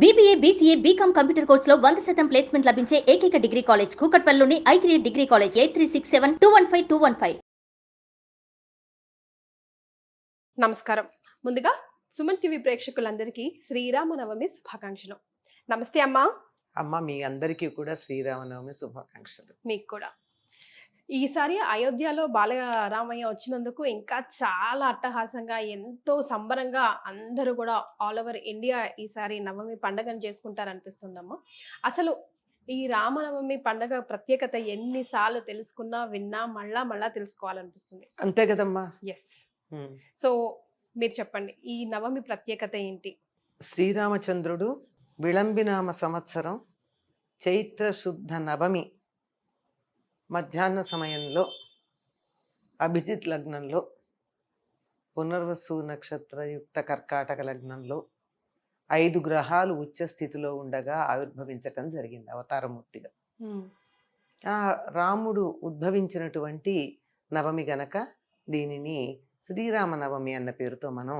BBA, BCA, BCom computer కోర్సులో 100% placement లభించే ఏకైక డిగ్రీ కాలేజ్ కూకట్పల్లిలోని i3 డిగ్రీ కాలేజ్ 8367215215. నమస్కారం. ముందుగా సుమన్ టీవీ ప్రేక్షకులందరికీ శ్రీరామనవమి శుభాకాంక్షలు. నమస్తే అమ్మా. అమ్మ మీ అందరికీ కూడా శ్రీరామనవమి శుభాకాంక్షలు. మీకు కూడా. ఈసారి అయోధ్యలో బాలరామయ్య వచ్చినందుకు ఇంకా చాలా అట్టహాసంగా ఎంతో సంబరంగా అందరూ కూడా ఆల్ ఓవర్ ఇండియా ఈసారి నవమి పండుగను చేసుకుంటారనిపిస్తుందమ్మా. అసలు ఈ రామనవమి పండుగ ప్రత్యేకత ఎన్నిసార్లు తెలుసుకున్నా విన్నా మళ్ళా తెలుసుకోవాలనిపిస్తుంది. అంతే కదమ్మా. ఎస్. సో మీరు చెప్పండి, ఈ నవమి ప్రత్యేకత ఏంటి? శ్రీరామచంద్రుడు విళంబినామ సంవత్సరం చైత్ర శుద్ధ నవమి మధ్యాహ్న సమయంలో అభిజిత్ లగ్నంలో పునర్వసు నక్షత్రయుక్త కర్కాటక లగ్నంలో 5 గ్రహాలు ఉచ్చ స్థితిలో ఉండగా ఆవిర్భవించటం జరిగింది అవతారమూర్తిగా. ఆ రాముడు ఉద్భవించినటువంటి నవమి గనక దీనిని శ్రీరామనవమి అన్న పేరుతో మనం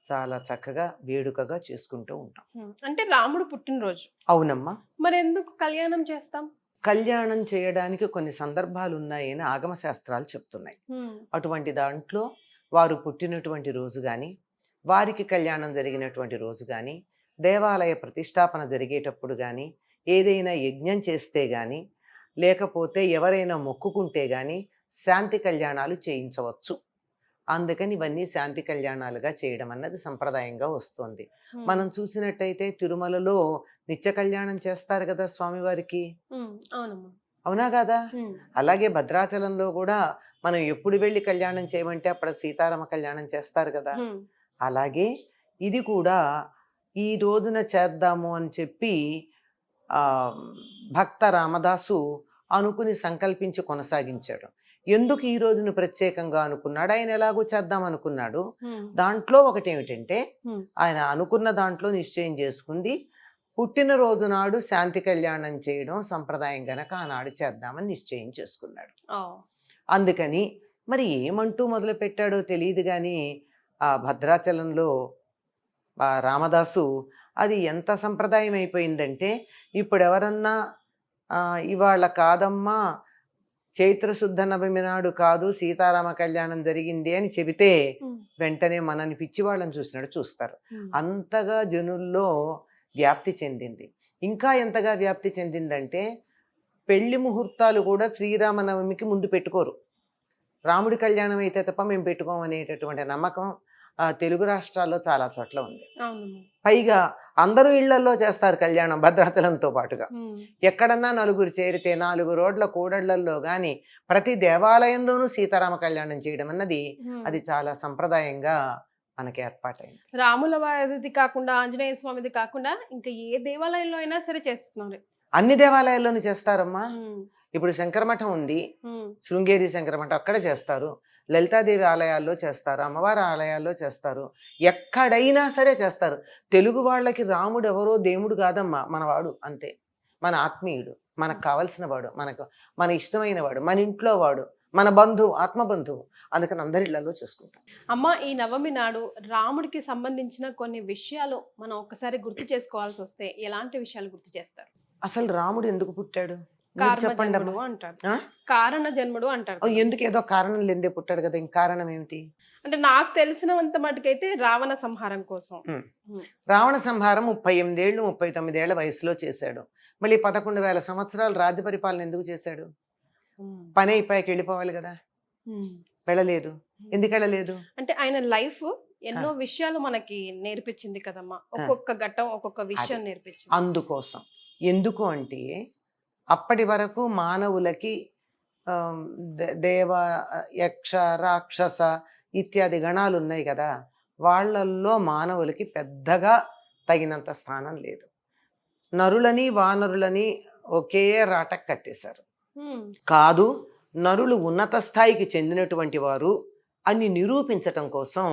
చాలా చక్కగా వేడుకగా చేసుకుంటూ ఉంటాం. అంటే రాముడు పుట్టినరోజు. అవునమ్మా. మరి ఎందుకు కళ్యాణం చేస్తాం? కళ్యాణం చేయడానికి కొన్ని సందర్భాలు ఉన్నాయని ఆగమ శాస్త్రాలు చెప్తున్నాయి. అటువంటి దాంట్లో వారు పుట్టినటువంటి రోజు కానీ, వారికి కళ్యాణం జరిగినటువంటి రోజు కానీ, దేవాలయ ప్రతిష్టాపన జరిగేటప్పుడు కానీ, ఏదైనా యజ్ఞం చేస్తే కానీ, లేకపోతే ఎవరైనా మొక్కుకుంటే కానీ శాంతి కళ్యాణాలు చేయించవచ్చు. అందుకని ఇవన్నీ శాంతి కళ్యాణాలుగా చేయడం అన్నది సంప్రదాయంగా వస్తుంది. మనం చూసినట్టయితే తిరుమలలో నిత్య కళ్యాణం చేస్తారు కదా స్వామివారికి. అవునా కదా? అలాగే భద్రాచలంలో కూడా మనం ఎప్పుడు వెళ్ళి కళ్యాణం చేయమంటే అప్పుడు సీతారామ కళ్యాణం చేస్తారు కదా. అలాగే ఇది కూడా ఈ రోజున చేద్దాము అని చెప్పి భక్త రామదాసు అనుకుని సంకల్పించి కొనసాగించాడు. ఎందుకు ఈ రోజును ప్రత్యేకంగా అనుకున్నాడు? ఆయన ఎలాగో చేద్దాం అనుకున్నాడు. దాంట్లో ఒకటి ఏమిటంటే ఆయన అనుకున్న దాంట్లో నిశ్చయం చేసుకుంది పుట్టినరోజు నాడు శాంతి కళ్యాణం చేయడం సంప్రదాయం గనక ఆనాడు చేద్దామని నిశ్చయం చేసుకున్నాడు. అందుకని మరి ఏమంటూ మొదలు పెట్టాడో తెలియదు కానీ ఆ భద్రాచలంలో రామదాసు అది ఎంత సంప్రదాయం అయిపోయిందంటే ఇప్పుడు ఎవరన్నా ఇవాళ కాదమ్మా చైత్రశుద్ధ నవమి నాడు కాదు సీతారామ కళ్యాణం జరిగింది అని చెబితే వెంటనే మనని పిచ్చి వాళ్ళని చూసినట్టు చూస్తారు. అంతగా జనుల్లో వ్యాప్తి చెందింది. ఇంకా ఎంతగా వ్యాప్తి చెందిందంటే పెళ్లి ముహూర్తాలు కూడా శ్రీరామనవమికి ముందు పెట్టుకోరు. రాముడి కళ్యాణం అయితే తప్ప మేము పెట్టుకోమనేటటువంటి నమ్మకం తెలుగు రాష్ట్రాల్లో చాలా చోట్ల ఉంది. పైగా అందరూ ఇళ్లలో చేస్తారు కళ్యాణం భద్రాచలంతో పాటుగా. ఎక్కడన్నా నలుగురు చేరితే 4 రోడ్ల కూడళ్లలో గాని ప్రతి దేవాలయంలోనూ సీతారామ కళ్యాణం చేయడం అన్నది అది చాలా సంప్రదాయంగా మనకి ఏర్పాటైంది. రాముల వారిది కాకుండా ఆంజనేయ స్వామిది కాకుండా ఇంకా ఏ దేవాలయంలో అయినా సరే చేస్తున్నారు. అన్ని దేవాలయాల్లోనూ చేస్తారమ్మా. ఇప్పుడు శంకరమఠం ఉంది, శృంగేరి శంకరమఠం, అక్కడ చేస్తారు. లలితాదేవి ఆలయాల్లో చేస్తారు, అమ్మవారి ఆలయాల్లో చేస్తారు, ఎక్కడైనా సరే చేస్తారు. తెలుగు వాళ్ళకి రాముడు ఎవరో దేవుడు కాదమ్మా, మనవాడు అంతే. మన ఆత్మీయుడు, మనకు కావలసిన వాడు, మన ఇష్టమైన వాడు, మన ఇంట్లో వాడు, మన బంధువు, ఆత్మబంధువు. అందుకని అందరిళ్లలో చూసుకుంటాం. అమ్మ, ఈ నవమి నాడు రాముడికి సంబంధించిన కొన్ని విషయాలు మనం ఒక్కసారి గుర్తు చేసుకోవాల్సి వస్తే ఎలాంటి విషయాలు గుర్తు చేస్తారు? అసలు రాముడు ఎందుకు పుట్టాడు చెప్పండి అంటారు. కారణ జన్ముడు అంటారు. ఎందుకు? ఏదో కారణం లేదే పుట్టాడు కదా, ఇంక కారణం ఏమిటి అంటే నాకు తెలిసినంత మటుకైతే రావణ సంహారం కోసం. రావణ సంహారం 38 ఏళ్ళు 39 ఏళ్ల వయసులో చేశాడు. మళ్ళీ 11,000 సంవత్సరాలు రాజ్య పరిపాలన ఎందుకు చేశాడు? పని అయిపోయాక వెళ్ళిపోవాలి కదా. వెళ్ళలేదు. ఎందుకు వెళ్ళలేదు అంటే ఆయన లైఫ్ ఎన్నో విషయాలు మనకి నేర్పించింది కదమ్మా. ఒక్కొక్క ఘట్టం ఒక్కొక్క విషయం నేర్పించింది. అందుకోసం. ఎందుకు అంటే అప్పటి వరకు మానవులకి దేవ, యక్ష, రాక్షస ఇత్యాది గణాలు ఉన్నాయి కదా, వాళ్ళల్లో మానవులకి పెద్దగా తగినంత స్థానం లేదు. నరులని వానరులని ఒకే రాట కట్టేశారు. కాదు, నరులు ఉన్నత స్థాయికి చెందినటువంటి వారు అని నిరూపించటం కోసం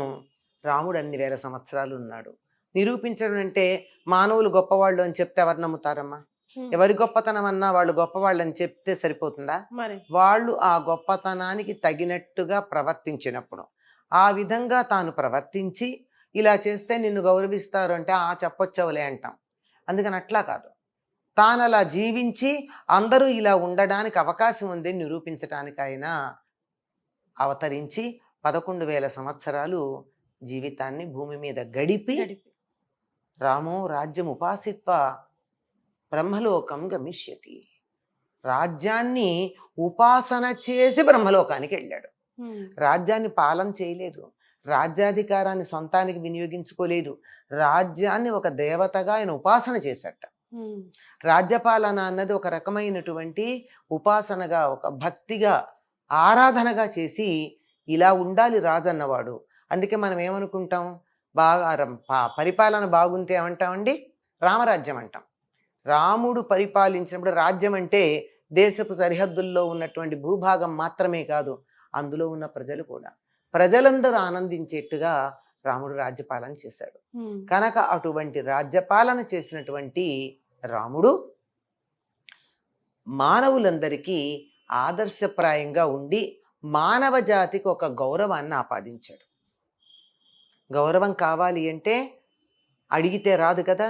రాముడు అన్ని వేల సంవత్సరాలు ఉన్నాడు. నిరూపించడం అంటే మానవులు గొప్పవాళ్ళు అని చెప్తే ఎవరు నమ్ముతారమ్మా? ఎవరి గొప్పతనం అన్నా వాళ్ళు గొప్పవాళ్ళని చెప్తే సరిపోతుందా? వాళ్ళు ఆ గొప్పతనానికి తగినట్టుగా ప్రవర్తించినప్పుడు, ఆ విధంగా తాను ప్రవర్తించి ఇలా చేస్తే నిన్ను గౌరవిస్తారు అంటే చెప్పొచ్చవులే అంటాం. అందుకని అట్లా కాదు, తాను అలా జీవించి అందరూ ఇలా ఉండడానికి అవకాశం ఉంది నిరూపించటానికి ఆయన అవతరించి 11,000 సంవత్సరాలు జీవితాన్ని భూమి మీద గడిపి రామో రాజ్యం ఉపాసిత్వ బ్రహ్మలోకం గమిష్యతి, రాజ్యాన్ని ఉపాసన చేసి బ్రహ్మలోకానికి వెళ్ళాడు. రాజ్యాన్ని పాలన చేయలేదు, రాజ్యాధికారాన్ని సొంతానికి వినియోగించుకోలేదు, రాజ్యాన్ని ఒక దేవతగా ఆయన ఉపాసన చేశాట. రాజ్యపాలన అన్నది ఒక రకమైనటువంటి ఉపాసనగా, ఒక భక్తిగా, ఆరాధనగా చేసి ఇలా ఉండాలి రాజు అన్నవాడు. అందుకే మనం ఏమనుకుంటాం, బాగా పరిపాలన బాగుంటే ఏమంటామండి, రామరాజ్యం అంటాం. రాముడు పరిపాలించినప్పుడు రాజ్యం అంటే దేశపు సరిహద్దుల్లో ఉన్నటువంటి భూభాగం మాత్రమే కాదు, అందులో ఉన్న ప్రజలు కూడా, ప్రజలందరూ ఆనందించేట్టుగా రాముడు రాజ్యపాలన చేశాడు. కనుక అటువంటి రాజ్యపాలన చేసినటువంటి రాముడు మానవులందరికీ ఆదర్శప్రాయంగా ఉండి మానవ జాతికి ఒక గౌరవాన్ని ఆపాదించాడు. గౌరవం కావాలి అంటే అడిగితే రాదు కదా,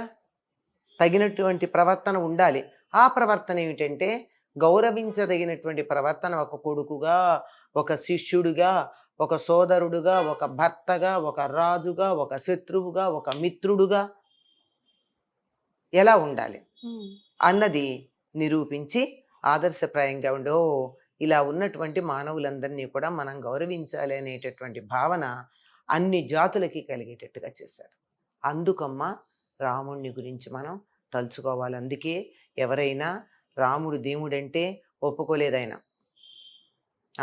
తగినటువంటి ప్రవర్తన ఉండాలి. ఆ ప్రవర్తన ఏమిటంటే గౌరవించదగినటువంటి ప్రవర్తన, ఒక కొడుకుగా, ఒక శిష్యుడిగా, ఒక సోదరుడుగా, ఒక భర్తగా, ఒక రాజుగా, ఒక శత్రువుగా, ఒక మిత్రుడుగా ఎలా ఉండాలి అన్నది నిరూపించి ఆదర్శప్రాయంగా ఉండో ఇలా ఉన్నటువంటి మానవులందరినీ కూడా మనం గౌరవించాలి అనేటటువంటి భావన అన్ని జాతులకి కలిగేటట్టుగా చేశారు. అందుకమ్మ రాముడిని గురించి మనం తలుచుకోవాలి. అందుకే ఎవరైనా రాముడు దేవుడంటే ఒప్పుకోలేదైనా,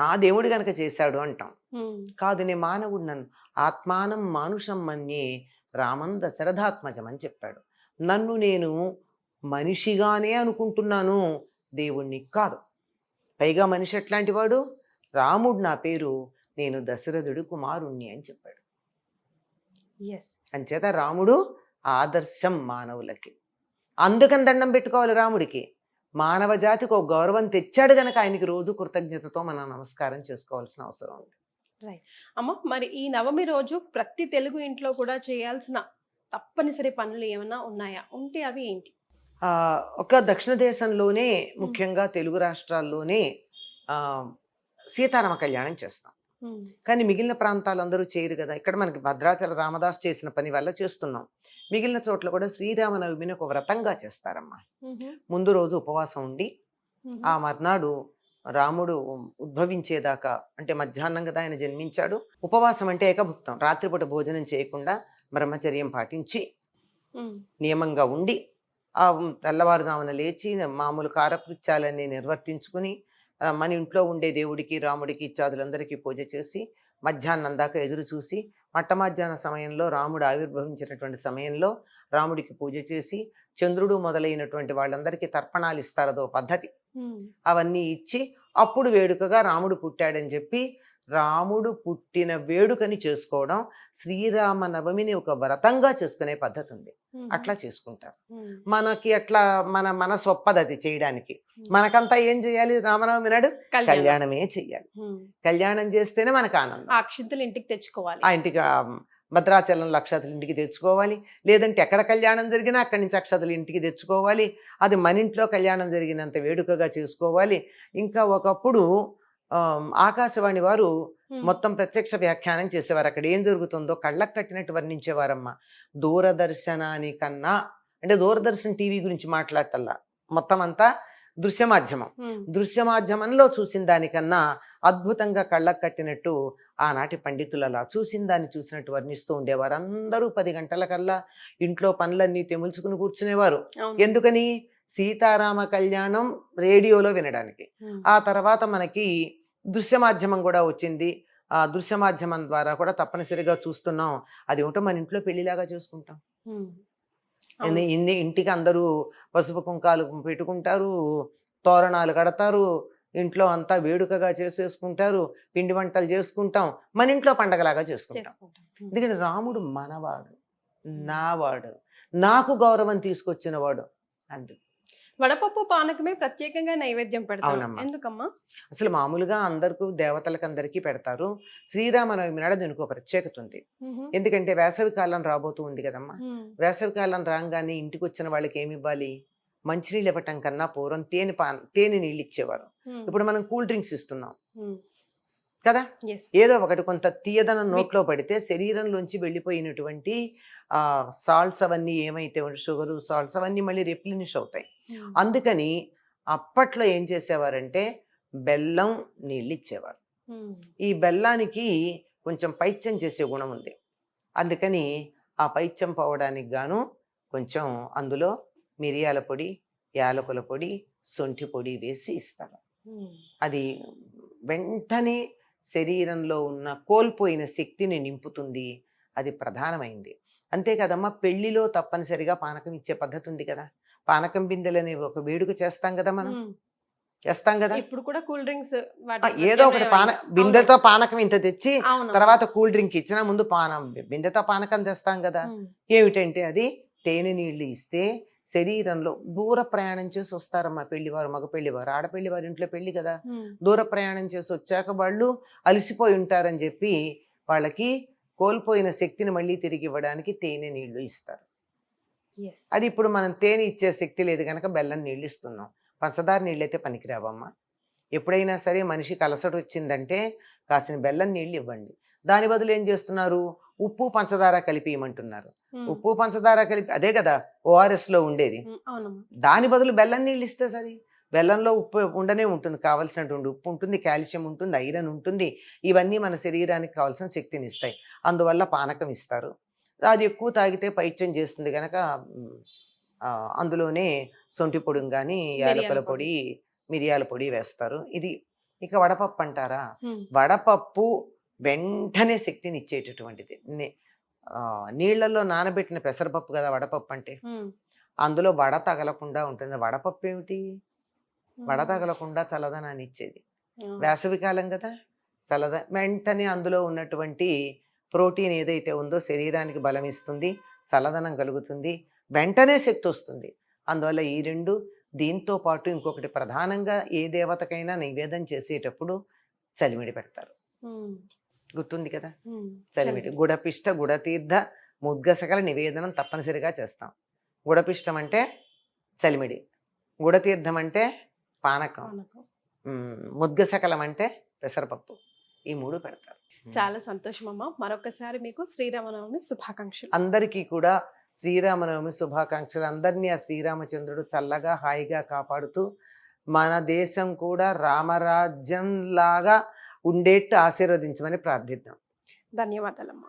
ఆ దేవుడు గనక చేశాడు అంటాం. కాదు, నేను మానవుడు, నన్ను ఆత్మానం మానుషం మన్యే రామం దశరథాత్మజం అని చెప్పాడు. నన్ను నేను మనిషిగానే అనుకుంటున్నాను, దేవుణ్ణి కాదు. పైగా మనిషి ఎట్లాంటి వాడు, రాముడు నా పేరు, నేను దశరథుడు కుమారుణ్ణి అని చెప్పాడు. అంచేత రాముడు ఆదర్శం మానవులకి. అందుకని దండం పెట్టుకోవాలి రాముడికి. మానవ జాతికి ఒక గౌరవం తెచ్చాడు గనక ఆయనకి రోజు కృతజ్ఞతతో మనం నమస్కారం చేసుకోవాల్సిన అవసరం ఉంది. రైట్ అమ్మ, మరి ఈ నవమి రోజు ప్రతి తెలుగు ఇంట్లో కూడా చేయాల్సిన తప్పనిసరి పనులు ఏమైనా ఉన్నాయా? ఉంటే అవి ఏంటి? ఒక దక్షిణ దేశంలోనే, ముఖ్యంగా తెలుగు రాష్ట్రాల్లోనే సీతారామ కళ్యాణం చేస్తాం. కానీ మిగిలిన ప్రాంతాలందరూ చేయరు కదా. ఇక్కడ మనకి భద్రాచల రామదాస్ చేసిన పని వల్ల చేస్తున్నాం. మిగిలిన చోట్ల కూడా శ్రీరామనవమిని ఒక వ్రతంగా చేస్తారమ్మా. ముందు రోజు ఉపవాసం ఉండి ఆ మర్నాడు రాముడు ఉద్భవించేదాకా, అంటే మధ్యాహ్నం కదా ఆయన జన్మించాడు. ఉపవాసం అంటే ఏకభుక్తం, రాత్రిపూట భోజనం చేయకుండా బ్రహ్మచర్యం పాటించి నియమంగా ఉండి ఆ తెల్లవారుజామున లేచి మామూలు కారకృత్యాలన్నీ నిర్వర్తించుకుని మన ఇంట్లో ఉండే దేవుడికి, రాముడికి, ఇత్యాదులందరికీ పూజ చేసి మధ్యాహ్నం దాకా ఎదురు చూసి మధ్యాహ్న సమయంలో రాముడు ఆవిర్భవించినటువంటి సమయంలో రాముడికి పూజ చేసి చంద్రుడు మొదలైనటువంటి వాళ్ళందరికీ తర్పణాలు ఇస్తారు, అదో పద్ధతి. అవన్నీ ఇచ్చి అప్పుడు వేడుకగా రాముడు పుట్టాడని చెప్పి రాముడు పుట్టిన వేడుకని చేసుకోవడం, శ్రీరామ నవమిని ఒక వ్రతంగా చేసుకునే పద్ధతి ఉంది. అట్లా చేసుకుంటారు. మనకి అట్లా మన స్వపద్ధతి చేయడానికి మనకంతా ఏం చేయాలి, రామనవమి నాడు కళ్యాణమే చెయ్యాలి. కళ్యాణం చేస్తేనే మనకు ఆనందం. అక్షింతలు ఇంటికి తెచ్చుకోవాలి, ఆ ఇంటికి భద్రాచలంలో అక్షతలు ఇంటికి తెచ్చుకోవాలి. లేదంటే ఎక్కడ కళ్యాణం జరిగినా అక్కడి నుంచి అక్షతలు ఇంటికి తెచ్చుకోవాలి. అది మన ఇంట్లో కళ్యాణం జరిగినంత వేడుకగా చేసుకోవాలి. ఇంకా ఒకప్పుడు ఆకాశవాణి వారు మొత్తం ప్రత్యక్ష వ్యాఖ్యానం చేసేవారు. అక్కడ ఏం జరుగుతుందో కళ్ళకు కట్టినట్టు వర్ణించేవారమ్మా. దూరదర్శనానికన్నా, అంటే దూరదర్శన్ టీవీ గురించి మాట్లాడటల్లా, మొత్తం అంతా దృశ్య మాధ్యమం. దృశ్య మాధ్యమంలో చూసిన దానికన్నా అద్భుతంగా కళ్ళకు కట్టినట్టు ఆనాటి పండితులు అలా చూసిన దాన్ని చూసినట్టు వర్ణిస్తూ ఉండేవారు. అందరూ 10 గంటలకల్లా ఇంట్లో పనులన్నీ తెముల్చుకుని కూర్చునేవారు. ఎందుకని? సీతారామ కళ్యాణం రేడియోలో వినడానికి. ఆ తర్వాత మనకి దృశ్య మాధ్యమం కూడా వచ్చింది. ఆ దృశ్య మాధ్యమం ద్వారా కూడా తప్పనిసరిగా చూస్తున్నాం. అది ఏమిటో మన ఇంట్లో పెళ్లిలాగా చేసుకుంటాం. ఇంటికి అందరూ పసుపు కుంకాలు పెట్టుకుంటారు, తోరణాలు కడతారు, ఇంట్లో అంతా వేడుకగా చేసేసుకుంటారు, పిండి వంటలు చేసుకుంటాం, మన ఇంట్లో పండగలాగా చేసుకుంటాం. ఎందుకంటే రాముడు మనవాడు, నావాడు, నాకు గౌరవం తీసుకొచ్చిన వాడు. అందుకు వడపప్పు పానకమే ప్రత్యేకంగా నైవేద్యం పెడతారు. అవునమ్మా. ఎందుకమ్మా? అసలు మామూలుగా అందరికీ దేవతలకు అందరికీ పెడతారు. శ్రీరామనవమి నాడు దీనికి ఒక ప్రత్యేకత ఉంది. మ్మ్. ఎందుకంటే వేసవి కాలం రాబోతూ ఉంది కదమ్మా. మ్మ్. వేసవి కాలం రాగానే ఇంటికి వచ్చిన వాళ్ళకి ఏమి ఇవ్వాలి? మంచినీళ్ళు ఇవ్వటం కన్నా పూర్వం తేనె నీళ్ళు ఇచ్చేవారు. మ్మ్. ఇప్పుడు మనం కూల్ డ్రింక్స్ ఇస్తున్నాం మ్మ్. కదా. Yes. ఏదో ఒకటి కొంత తీయదనం Sweet. నోట్లో పడితే శరీరంలోంచి వెళ్ళిపోయినటువంటి సాల్ట్స్ అవన్నీ ఏమైతే షుగరు సాల్ట్స్ అవన్నీ మళ్ళీ రిప్లినిష్ అవుతాయి. మ్మ్. అందుకని అప్పట్లో ఏం చేసేవారంటే బెల్లం నీళ్ళు ఇచ్చేవారు. మ్మ్. ఈ బెల్లానికి కొంచెం పైత్యం చేసే గుణం ఉంది. అందుకని ఆ పైత్యం పోవడానికి గాను కొంచెం అందులో మిరియాల పొడి, యాలకుల పొడి, శొంఠి పొడి వేసి ఇస్తారు. మ్మ్. అది వెంటనే శరీరంలో ఉన్న కోల్పోయిన శక్తిని నింపుతుంది. అది ప్రధానమైంది. అంతే కదమ్మా, పెళ్లిలో తప్పనిసరిగా పానకం ఇచ్చే పద్ధతి ఉంది కదా. పానకం బిందెలు అనేవి ఒక వేడుక చేస్తాం కదా, మనం మ్మ్. చేస్తాం కదా. ఇప్పుడు కూడా కూల్ డ్రింక్స్ ఏదో ఒకటి బిందెతో పానకం ఇంత తెచ్చి అవును. తర్వాత కూల్ డ్రింక్ ఇచ్చినా ముందు బిందెతో పానకం తెస్తాం కదా. మ్మ్. ఏమిటంటే అది తేనె నీళ్లు ఇస్తే శరీరంలో దూర ప్రయాణం చేసి వస్తారమ్మా పెళ్లివారు, మగ పెళ్లివారు, ఆడపెళ్లివారు ఇంట్లో పెళ్లి కదా. మ్మ్. దూర ప్రయాణం చేసి వచ్చాక వాళ్ళు అలసిపోయి ఉంటారని చెప్పి వాళ్ళకి కోల్పోయిన శక్తిని మళ్ళీ తిరిగి ఇవ్వడానికి తేనె నీళ్లు ఇస్తారు. Yes. అది ఇప్పుడు మనం తేనె ఇచ్చే శక్తి లేదు కనుక బెల్లం నీళ్ళు ఇస్తున్నాం. పంచదార నీళ్ళు అయితే పనికిరావమ్మా. ఎప్పుడైనా సరే మనిషికి అలసట వచ్చిందంటే కాసిన బెల్లం నీళ్ళు ఇవ్వండి. దాని బదులు ఏం చేస్తున్నారు? ఉప్పు పంచదార కలిపి ఇవ్వమంటున్నారు. మ్మ్. ఉప్పు పంచదార కలిపి అదే కదా ORS లో ఉండేది. మ్మ్. అవునమ్మా. దాని బదులు బెల్లం నీళ్ళు ఇస్తే సరే. బెల్లంలో ఉప్పు ఉండనే ఉంటుంది, కావాల్సినటువంటి ఉప్పు ఉంటుంది, కాల్షియం ఉంటుంది, ఐరన్ ఉంటుంది. ఇవన్నీ మన శరీరానికి కావాల్సిన శక్తిని ఇస్తాయి. అందువల్ల పానకం ఇస్తారు. అది ఎక్కువ తాగితే పైత్యం చేస్తుంది కనుక అందులోనే శొంఠి పొడి కానీ యాలకుల పొడి, మిరియాల పొడి వేస్తారు. ఇది ఇక వడపప్పు అంటారా? మ్మ్. వడపప్పు వెంటనే శక్తిని ఇచ్చేటటువంటిది. నీళ్లలో నానబెట్టిన పెసరపప్పు కదా వడపప్పు అంటే. మ్మ్. అందులో వడ తగలకుండా ఉంటుంది. వడపప్పు ఏమిటి? వడ మ్మ్. తగలకుండా చల్లదనాన్ని ఇచ్చేది. ఆ. వేసవి కాలం కదా, వెంటనే అందులో ఉన్నటువంటి ప్రోటీన్ ఏదైతే ఉందో శరీరానికి బలం ఇస్తుంది, చల్లదనం కలుగుతుంది, వెంటనే శక్తి వస్తుంది. అందువల్ల ఈ రెండు, దీంతో పాటు ఇంకొకటి ప్రధానంగా ఏ దేవతకైనా నివేదన చేసేటప్పుడు చలిమిడి పెడతారు. మ్మ్. గుర్తుంది కదా, మ్మ్. చలిమిడి. గుడపిష్ట, గుడతీర్థ, ముద్గసకల నివేదనం తప్పనిసరిగా చేస్తాం. గుడపిష్టం అంటే చలిమిడి, గుడతీర్థం అంటే పానకం, పానకం. ముద్గసకలం అంటే పెసరపప్పు. ఈ మూడు పెడతారు. చాలా సంతోషం అమ్మా. మరొకసారి మీకు శ్రీరామనవమి శుభాకాంక్షలు. అందరికీ కూడా శ్రీరామనవమి శుభాకాంక్షలు. అందరినీ ఆ శ్రీరామచంద్రుడు చల్లగా హాయిగా కాపాడుతూ మన దేశం కూడా రామరాజ్యం లాగా ఉండేట్టు ఆశీర్వదించమని ప్రార్థిద్దాం. ధన్యవాదాలమ్మా.